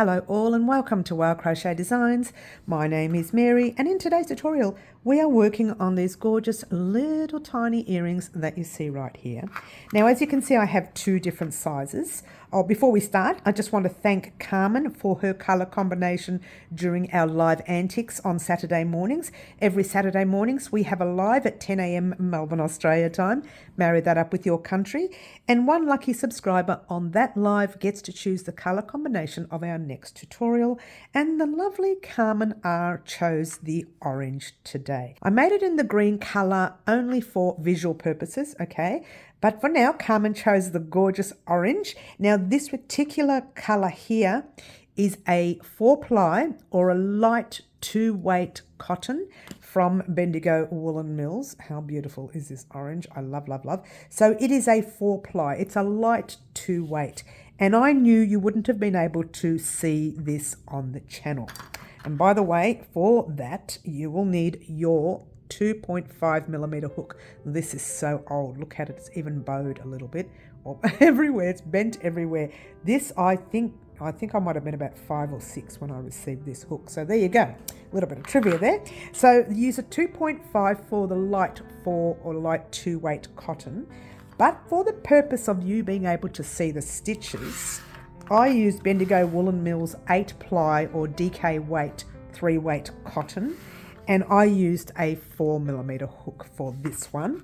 Hello all and welcome to our Crochet Designs. My name is Mary and in today's tutorial we are working on these gorgeous little tiny earrings that you see right here. Now as you can see I have two different sizes. Before we start I just want to thank Carmen for her colour combination during our live Antics on Saturday mornings. Every Saturday mornings we have a live at 10 a.m. Melbourne, Australia time. Marry that up with your country and one lucky subscriber on that live gets to choose the colour combination of our next tutorial, and the lovely Carmen R chose the orange today. I made it in the green colour only for visual purposes, okay? But for now, Carmen chose the gorgeous orange. Now this particular colour here is a 4-ply or a light 2-weight cotton from Bendigo Woolen Mills. How beautiful is this orange? I love, love, love. So it is a 4-ply. It's a light 2-weight. And I knew you wouldn't have been able to see this on the channel. And by the way, for that, you will need your 2.5mm hook. This is so old. Look at it. It's even bowed a little bit. Or everywhere. It's bent everywhere. This, I think I might have been about 5 or 6 when I received this hook. So there you go. A little bit of trivia there. So use a 2.5 for the light 4 or light 2-weight cotton. But for the purpose of you being able to see the stitches, I used Bendigo Woolen Mills 8-ply or DK weight 3-weight cotton. And I used a 4mm hook for this one.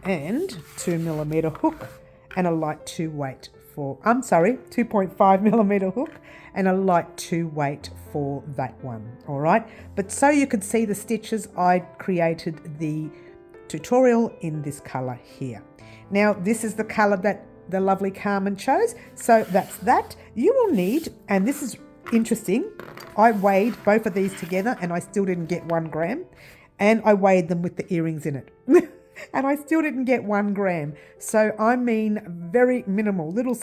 And 2mm hook and a light 2-weight for, 2.5mm hook and a light 2-weight for that one. All right. But so you could see the stitches, I created the tutorial in this color here. Now, this is the colour that the lovely Carmen chose. So that's that. You will need, and this is interesting, I weighed both of these together and I still didn't get 1 gram. And I weighed them with the earrings in it. And I still didn't get 1 gram. So I mean very minimal, little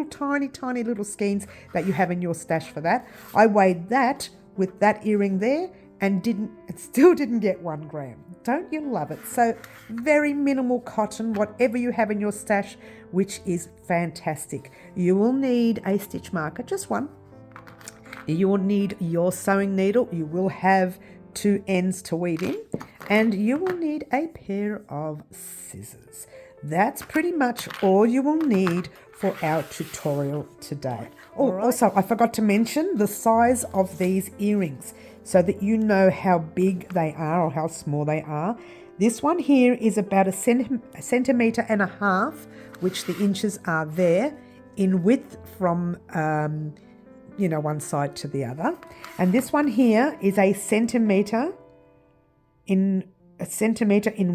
tiny little skeins that you have in your stash for that. I weighed that with that earring there and still didn't get 1 gram. Don't you love it? So very minimal cotton, whatever you have in your stash, which is fantastic. You will need a stitch marker, just one. You will need your sewing needle. You will have 2 ends to weave in, and you will need a pair of scissors. That's pretty much all you will need for our tutorial today. Oh, right. Also, I forgot to mention the size of these earrings so that you know how big they are or how small they are. This one here is about a centimetre and a half, which the inches are there, in width from, one side to the other. And this one here is a centimetre in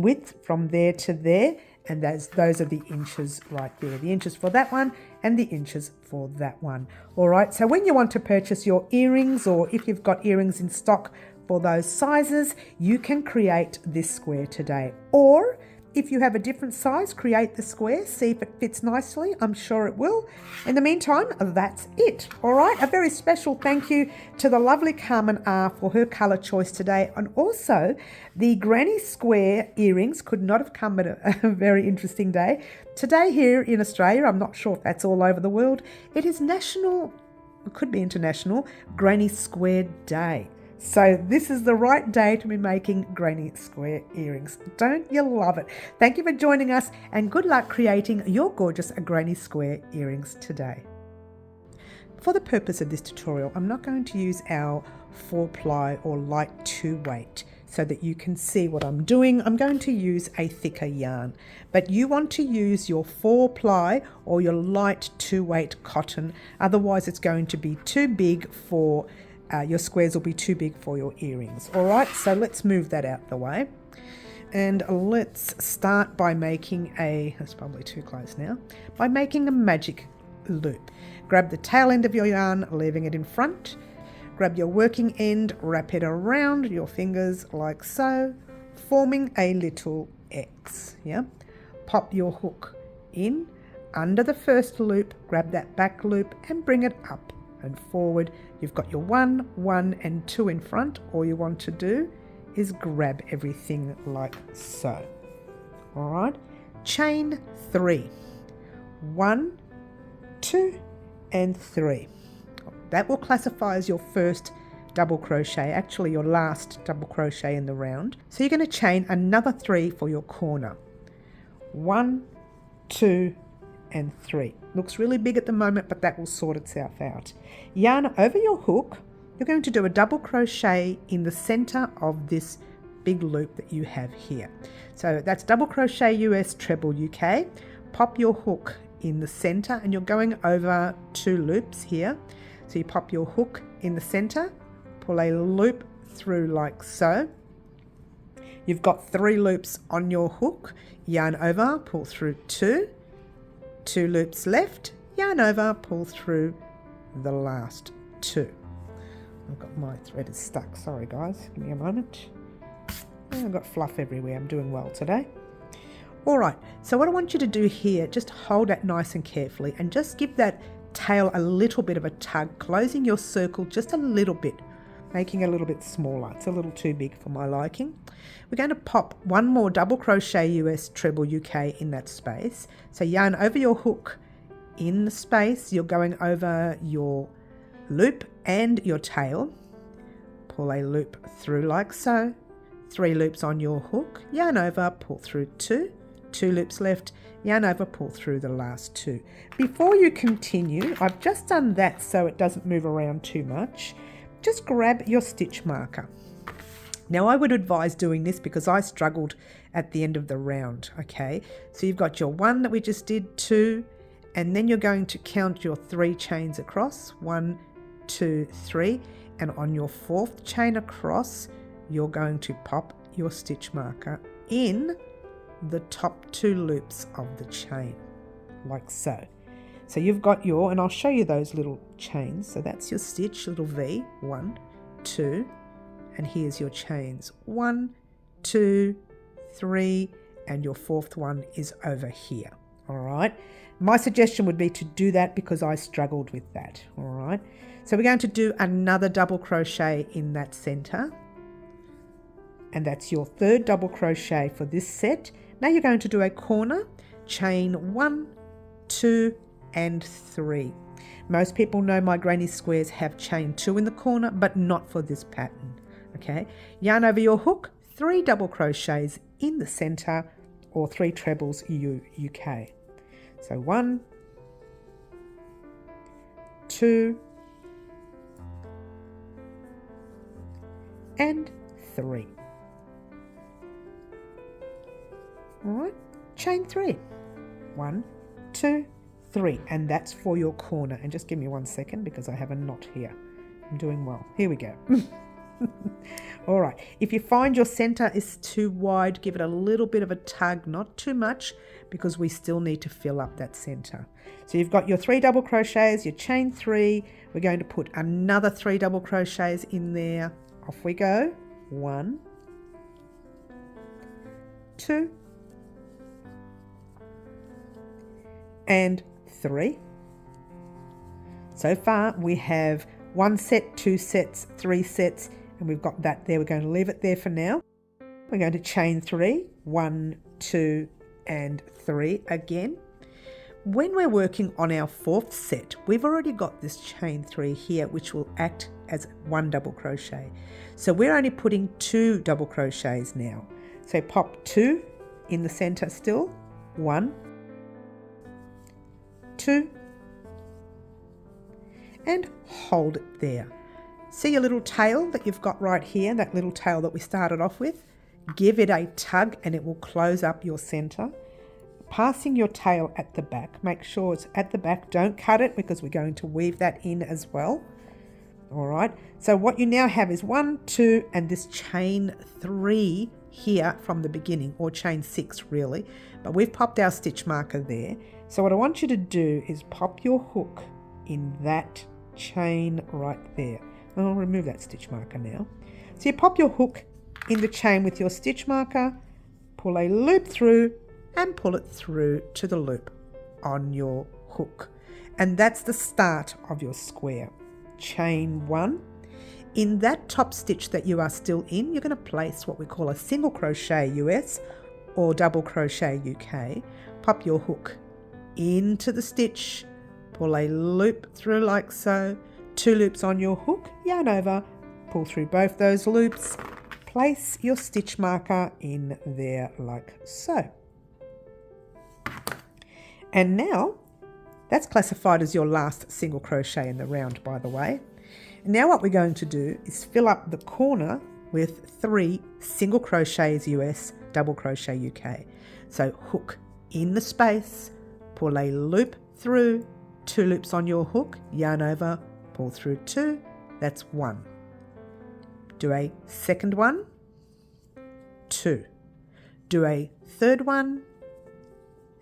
width from there to there. And those are the inches right there. The inches for that one and the inches for that one. All right, so when you want to purchase your earrings, or if you've got earrings in stock for those sizes, you can create this square today. Or if you have a different size, create the square, see if it fits nicely. I'm sure it will. In the meantime, that's it. All right, a very special thank you to the lovely Carmen R for her colour choice today. And also, the granny square earrings could not have come at a very interesting day. Today here in Australia, I'm not sure if that's all over the world, it is national, it could be international, Granny Square Day. So this is the right day to be making granny square earrings. Don't you love it? Thank you for joining us and good luck creating your gorgeous granny square earrings today. For the purpose of this tutorial, I'm not going to use our 4-ply or light 2-weight so that you can see what I'm doing. I'm going to use a thicker yarn, but you want to use your 4-ply or your light 2-weight cotton. Otherwise it's going to be too big for your squares will be too big for your earrings. All right, so let's move that out the way. And let's start by making that's probably too close now, by making a magic loop. Grab the tail end of your yarn, leaving it in front. Grab your working end, wrap it around your fingers like so, forming a little X. Yeah. Pop your hook in under the first loop, grab that back loop and bring it up and forward. You've got your 1, 1 and 2 in front. All you want to do is grab everything like so. All right, chain 3, 1, 2 and 3. That will classify as your first double crochet, actually your last double crochet in the round. So you're going to chain another 3 for your corner. 1, 2 and 3. Looks really big at the moment, but that will sort itself out. Yarn over your hook. You're going to do a double crochet in the center of this big loop that you have here. So that's double crochet US, treble UK. Pop your hook in the center and you're going over 2 loops here. So you pop your hook in the center, pull a loop through like so. You've got 3 loops on your hook, yarn over, pull through 2 loops left, yarn over, pull through the last 2. I've got my thread is stuck, sorry guys, give me a moment. I've got fluff everywhere, I'm doing well today. Alright, so what I want you to do here, just hold that nice and carefully and just give that tail a little bit of a tug, closing your circle just a little bit, making it a little bit smaller. It's a little too big for my liking. We're going to pop 1 more double crochet US, treble UK in that space. So yarn over your hook in the space, you're going over your loop and your tail. Pull a loop through like so. 3 loops on your hook, yarn over, pull through 2 loops left, yarn over, pull through the last 2. Before you continue, I've just done that so it doesn't move around too much. Just grab your stitch marker. Now I would advise doing this because I struggled at the end of the round, okay? So you've got your 1 that we just did, 2, and then you're going to count your 3 chains across, 1, 2, 3, and on your 4th chain across, you're going to pop your stitch marker in the top 2 loops of the chain, like so. So you've got your, and I'll show you those little chains. So that's your stitch, little V, 1, 2, and here's your chains, 1, 2, 3, and your 4th one is over here. All right. My suggestion would be to do that because I struggled with that. All right. So we're going to do another double crochet in that center. And that's your 3rd double crochet for this set. Now you're going to do a corner, chain 1, 2, and 3. Most people know my granny squares have chain 2 in the corner, but not for this pattern. Okay, yarn over your hook, 3 double crochets in the center, or 3 trebles UK. So 1, 2, and 3. All right, chain 3, 1, 2, 3, and that's for your corner. And just give me 1 second because I have a knot here. I'm doing well. Here we go. All right, if you find your center is too wide, give it a little bit of a tug, not too much, because we still need to fill up that center. So you've got your 3 double crochets, your chain 3. We're going to put another 3 double crochets in there. Off we go. 1, 2, and 3. So far we have 1 set, 2 sets, 3 sets, and we've got that there. We're going to leave it there for now. We're going to chain 3, 1, 2, and 3 again. When we're working on our 4th set, we've already got this chain 3 here, which will act as 1 double crochet. So we're only putting 2 double crochets now. So pop 2 in the center still, 1, 2, and hold it there. See your little tail that you've got right here, that little tail that we started off with? Give it a tug and it will close up your center. Passing your tail at the back, make sure it's at the back, don't cut it because we're going to weave that in as well. All right, so what you now have is 1, 2, and this chain 3 here from the beginning, or chain 6 really, but we've popped our stitch marker there. So what I want you to do is pop your hook in that chain right there. I'll remove that stitch marker now. So you pop your hook in the chain with your stitch marker, pull a loop through and pull it through to the loop on your hook. And that's the start of your square. Chain 1. In that top stitch that you are still in, you're going to place what we call a single crochet US or double crochet UK. Pop your hook into the stitch, pull a loop through like so, 2 loops on your hook, yarn over, pull through both those loops, place your stitch marker in there like so. And now that's classified as your last single crochet in the round, by the way. And now what we're going to do is fill up the corner with 3 single crochets US, double crochet UK. So hook in the space, pull a loop through, 2 loops on your hook, yarn over, pull through 2, that's 1. Do a second one, 2. Do a third one,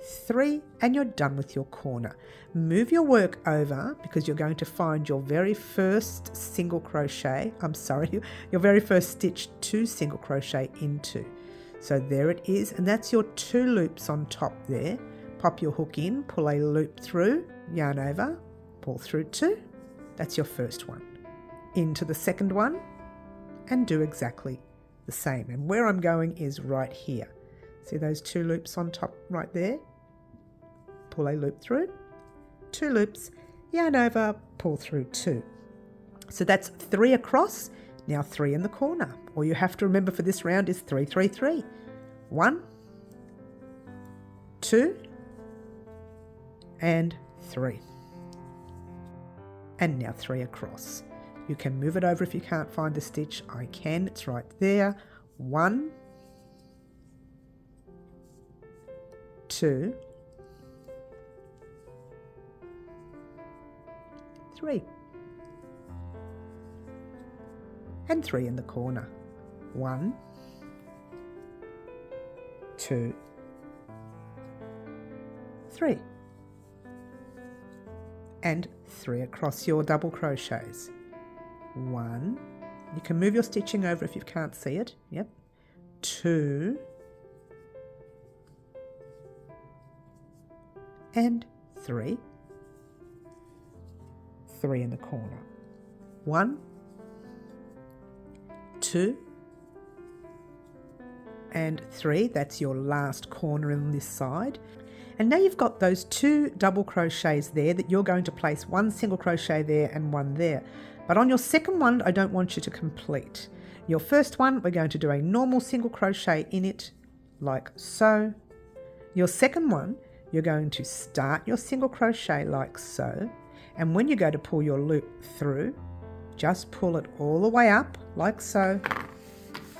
3, and you're done with your corner. Move your work over because you're going to find your very first single crochet, your very first stitch to single crochet into. So there it is, and that's your 2 loops on top there. Pop your hook in, pull a loop through, yarn over, pull through 2. That's your first one. Into the second one and do exactly the same. And where I'm going is right here. See those 2 loops on top right there? Pull a loop through, 2 loops, yarn over, pull through 2. So that's 3 across, now 3 in the corner. All you have to remember for this round is 3, 3, 3. 1, 2, and 3. And now 3 across. You can move it over if you can't find the stitch. I can, it's right there. 1, 2, 3. And 3 in the corner. 1, 2, 3. And 3 across your double crochets. 1. You can move your stitching over if you can't see it. Yep. 2. And 3. 3 in the corner. 1, 2, and 3. That's your last corner on this side. And now you've got those 2 double crochets there that you're going to place 1 single crochet there and 1 there. But on your second one, I don't want you to complete. Your first one, we're going to do a normal single crochet in it, like so. Your second one, you're going to start your single crochet like so. And when you go to pull your loop through, just pull it all the way up, like so.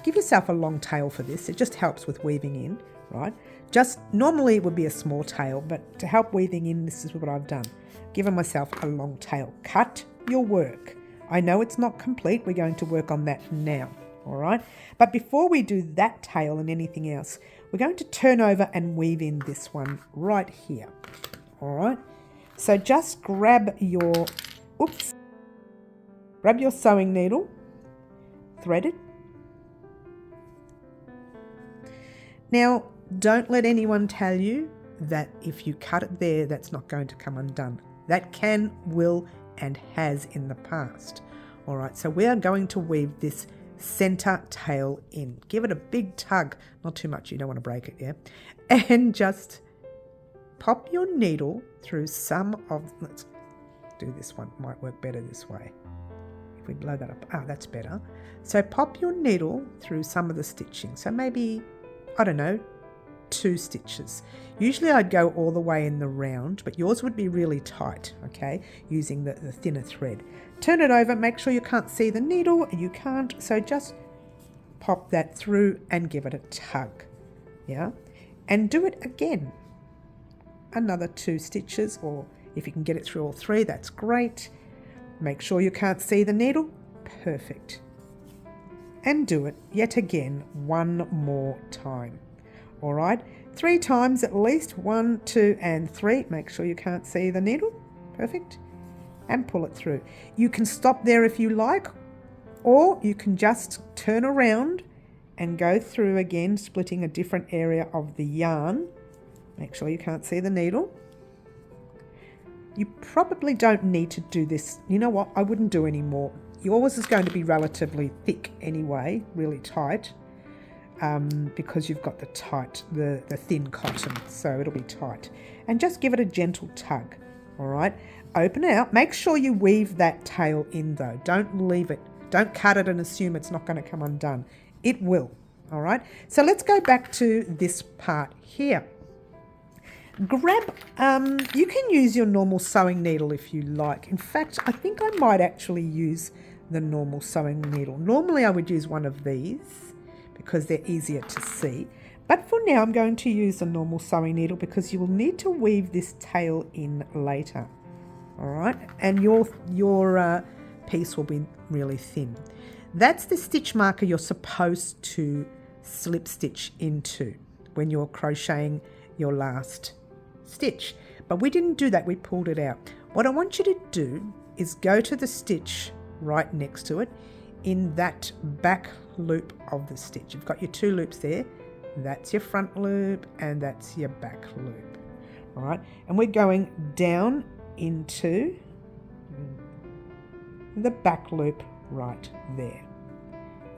Give yourself a long tail for this. It just helps with weaving in, right? Just normally it would be a small tail, but to help weaving in, this is what I've done. Given myself a long tail. Cut your work. I know it's not complete. We're going to work on that now, all right? But before we do that tail and anything else, we're going to turn over and weave in this one right here, all right? So just grab your sewing needle, thread it. Now, don't let anyone tell you that if you cut it there, that's not going to come undone. That can, will, and has in the past. All right, so we are going to weave this center tail in. Give it a big tug, not too much, you don't want to break it, yeah? And just pop your needle through some of, let's do this one, might work better this way. If we blow that up, that's better. So pop your needle through some of the stitching. So maybe, I don't know, 2 stitches. Usually I'd go all the way in the round, but yours would be really tight, okay, using the thinner thread. Turn it over, make sure you can't see the needle, you can't, so just pop that through and give it a tug, yeah, and do it again. Another 2 stitches, or if you can get it through all 3, that's great. Make sure you can't see the needle, perfect. And do it yet again 1 more time. All right, 3 times at least, 1, 2, and 3. Make sure you can't see the needle, perfect, and pull it through. You can stop there if you like, or you can just turn around and go through again, splitting a different area of the yarn. Make sure you can't see the needle. You probably don't need to do this. You know what? I wouldn't do any more. Yours is going to be relatively thick anyway, really tight, because you've got the thin cotton, so it'll be tight. And just give it a gentle tug. All right, open it out. Make sure you weave that tail in though. Don't leave it. Don't cut it and assume it's not going to come undone. It will. All right, so let's go back to this part here. Grab, you can use your normal sewing needle if you like. In fact, I think I might actually use the normal sewing needle. Normally I would use one of these because they're easier to see. But for now I'm going to use the normal sewing needle because you will need to weave this tail in later. All right, and your piece will be really thin. That's the stitch marker you're supposed to slip stitch into when you're crocheting your last stitch, but we didn't do that. We pulled it out. What I want you to do is go to the stitch right next to it in that back loop of the stitch. You've got your two loops there. That's your front loop and that's your back loop. All right, and we're going down into the back loop right there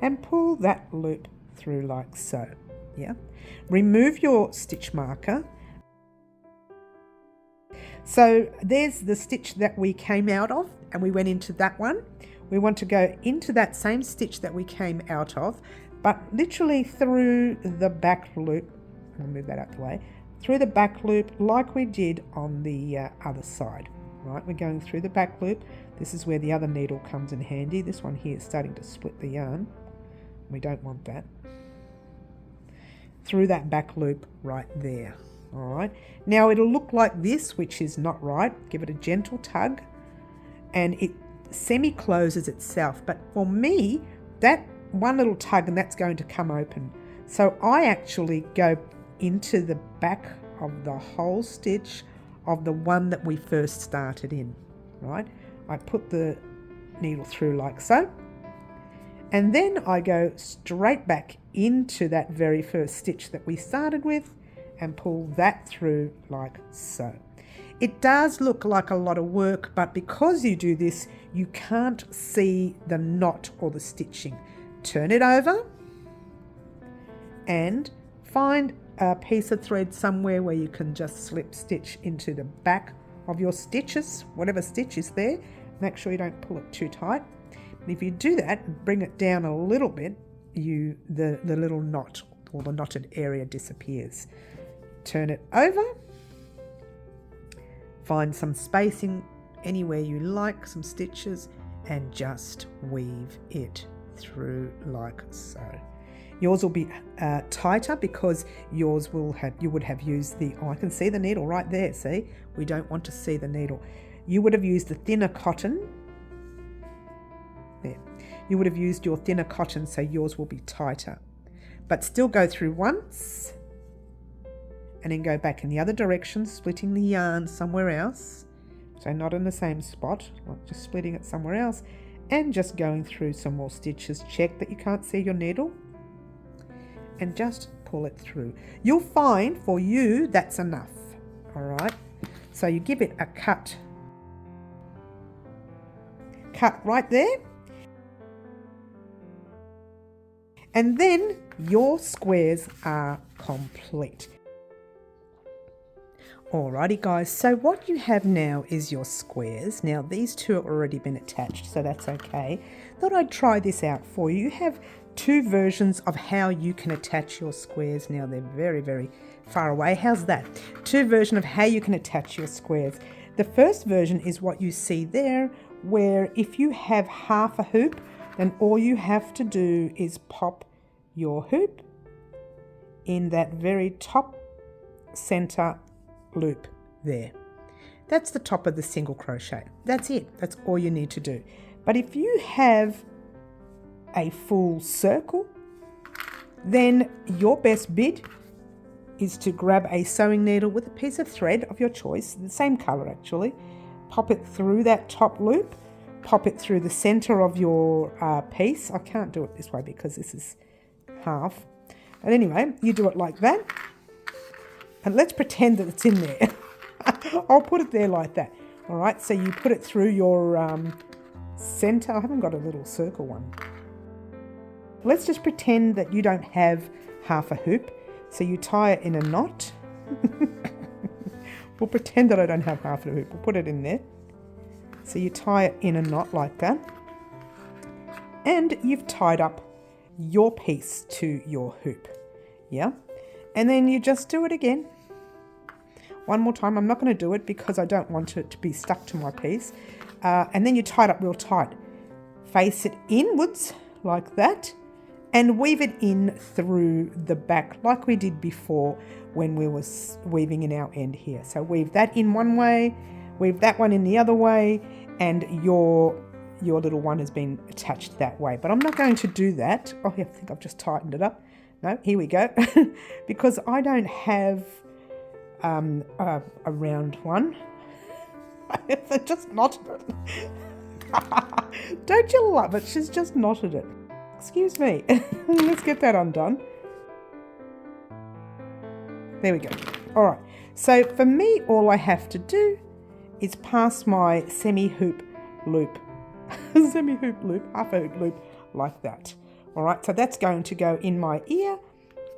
and pull that loop through like so. Yeah, remove your stitch marker. So there's the stitch that we came out of and we went into that one. We want to go into that same stitch that we came out of, but literally through the back loop. I'll move that out the way. Through the back loop like we did on the other side. Right, we're going through the back loop. This is where the other needle comes in handy. This one here is starting to split the yarn. We don't want that. Through that back loop right there. All right, now it'll look like this, which is not right. Give it a gentle tug and it semi-closes itself. But for me, that one little tug and that's going to come open. So I actually go into the back of the whole stitch of the one that we first started in, right? I put the needle through like so. And then I go straight back into that very first stitch that we started with and pull that through like so. It does look like a lot of work, but because you do this, you can't see the knot or the stitching. Turn it over and find a piece of thread somewhere where you can just slip stitch into the back of your stitches, whatever stitch is there. Make sure you don't pull it too tight. And if you do that and bring it down a little bit, the little knot or the knotted area disappears. Turn it over, find some spacing anywhere you like, some stitches, and just weave it through like so. Yours will be tighter because yours will have, you would have used the, oh, I can see the needle right there, see? We don't want to see the needle. You would have used the thinner cotton. There. You would have used your thinner cotton, so yours will be tighter. But still go through once and then go back in the other direction, splitting the yarn somewhere else. So not in the same spot, just splitting it somewhere else and just going through some more stitches. Check that you can't see your needle and just pull it through. You'll find for you that's enough. All right, so you give it a cut right there, and then your squares are complete. Alrighty guys, so what you have now is your squares. Now these two have already been attached, so that's okay. Thought I'd try this out for you. You have two versions of how you can attach your squares. Now they're very, very far away. How's that? Two versions of how you can attach your squares. The first version is what you see there, where if you have half a hoop, then all you have to do is pop your hoop in that very top center loop there. That's the top of the single crochet. That's it. That's all you need to do. But if you have a full circle, then your best bid is to grab a sewing needle with a piece of thread of your choice, the same color actually, pop it through that top loop, pop it through the center of your piece. I can't do it this way because this is half. But anyway, you do it like that. And let's pretend that it's in there. I'll put it there like that. All right, so you put it through your center. I haven't got a little circle one. Let's just pretend that you don't have half a hoop. So you tie it in a knot. We'll pretend that I don't have half of the hoop. We'll put it in there. So you tie it in a knot like that. And you've tied up your piece to your hoop. Yeah? And then you just do it again. One more time. I'm not going to do it because I don't want it to be stuck to my piece. And then you tie it up real tight. Face it inwards like that. And weave it in through the back like we did before when we were weaving in our end here. So weave that in one way, weave that one in the other way, and your little one has been attached that way. But I'm not going to do that. Oh, I think I've just tightened it up. No, here we go. Because I don't have a round one. I just knotted it. Don't you love it? She's just knotted it. Excuse me. Let's get that undone. There we go. All right. So for me, all I have to do is pass my semi-hoop loop. Semi-hoop loop, half a hoop loop like that. All right. So that's going to go in my ear.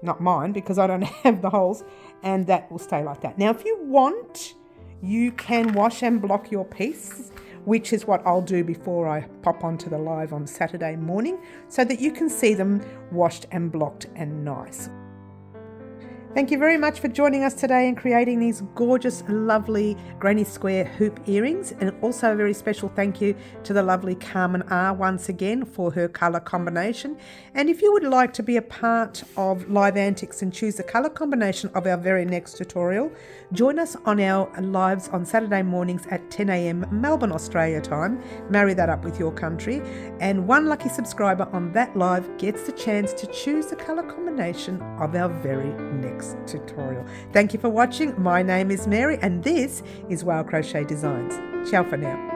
Not mine because I don't have the holes. And that will stay like that. Now, if you want, you can wash and block your piece, which is what I'll do before I pop onto the live on Saturday morning so that you can see them washed and blocked and nice. Thank you very much for joining us today and creating these gorgeous, lovely granny square hoop earrings. And also a very special thank you to the lovely Carmen R once again for her colour combination. And if you would like to be a part of Live Antics and choose the colour combination of our very next tutorial, join us on our lives on Saturday mornings at 10 a.m. Melbourne, Australia time. Marry that up with your country. And one lucky subscriber on that live gets the chance to choose the colour combination of our very next tutorial. Thank you for watching. My name is Mary and this is Wild Crochet Designs. Ciao for now.